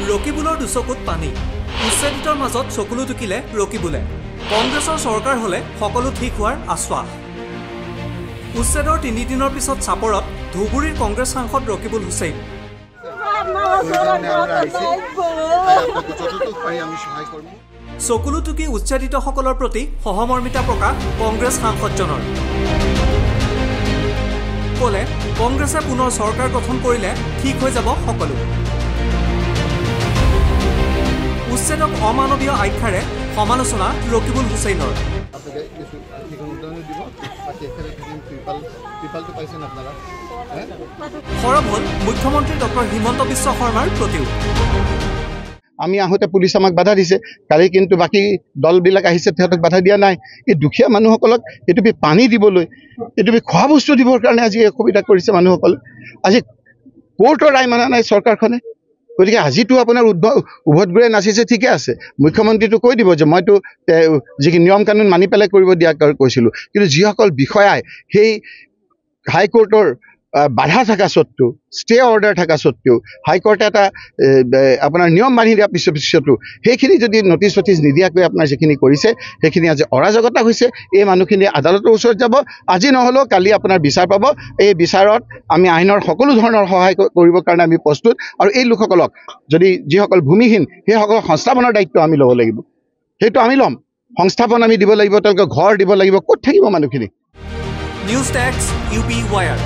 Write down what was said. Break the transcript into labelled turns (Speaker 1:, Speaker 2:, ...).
Speaker 1: ৰকিবুলৰ দুচকুত পানী উচ্ছেদিতৰ মাজত চকুলো টুকিলে ৰকিবুলে কংগ্ৰেছৰ চৰকাৰ হলে সকলো ঠিক হোৱাৰ আশ্বাস উচ্ছেদৰ 3 দিনৰ পিছত চাপৰত ধুবুৰীৰ কংগ্ৰেছ সাংসদ ৰকিবুল হুছেইন চকুলো টুকি উচ্ছেদিতসকলৰ প্ৰতি সহমৰ্মিতা প্ৰকাশ কংগ্ৰেছ সাংসদজনৰ কলে কংগ্ৰেছে পুনৰ চৰকাৰ গঠন কৰিলে ঠিক হৈ যাব সকলো উচ্ছেদক অমানৱীয় আখ্যাৰে সমালোচনা ৰকিবুল হুছেইনৰ সৰব হল মুখ্যমন্ত্ৰী ডক্টৰ হিমন্ত বিশ্ব শৰ্মাৰ প্ৰতিও
Speaker 2: আমি আহোঁতে পুলিচ আমাক বাধা দিছে কালি কিন্তু বাকি দলবিলাক আহিছে তেহেতক বাধা দিয়া নাই এই দুখীয়া মানুহসকলক এটু পানী দিবলৈ এটু খোৱা বস্তু দিবৰ কাৰণে আজি অসুবিধা কৰিছে মানুহসকল আজি কোৰ্টৰ ৰায় মানা নাই চৰকাৰখনে গতিকে আজিতো আপোনাৰ উভতগুৰে নাচিছে ঠিকে আছে মুখ্যমন্ত্ৰীটো কৈ দিব যে মইতো যিখিনি নিয়ম কানুন মানি পেলাই কৰিব দিয়া কৈছিলোঁ কিন্তু যিসকল বিষয়াই সেই হাইকোৰ্টৰ বাধা থাকা সত্ত্বেও ষ্টে অৰ্ডাৰ থাকা সত্ত্বেও হাইকোৰ্টে এটা আপোনাৰ নিয়ম মানি দিয়া পিছতো সেইখিনি যদি নটিচ নিদিয়াকৈ আপোনাৰ যিখিনি কৰিছে সেইখিনি আজি অৰাজকতা হৈছে এই মানুহখিনি আদালতৰ ওচৰত যাব আজি নহ'লেও কালি আপোনাৰ বিচাৰ পাব এই বিচাৰত আমি আইনৰ সকলো ধৰণৰ সহায় কৰিবৰ কাৰণে আমি প্ৰস্তুত আৰু এই লোকসকলক যদি যিসকল ভূমিহীন সেইসকলক সংস্থাপনৰ দায়িত্ব আমি ল'ব লাগিব সেইটো আমি ল'ম সংস্থাপন আমি দিব লাগিব তেওঁলোকক ঘৰ দিব লাগিব ক'ত থাকিব মানুহখিনি
Speaker 1: নিউজ ডেস্ক UP ৱায়াৰ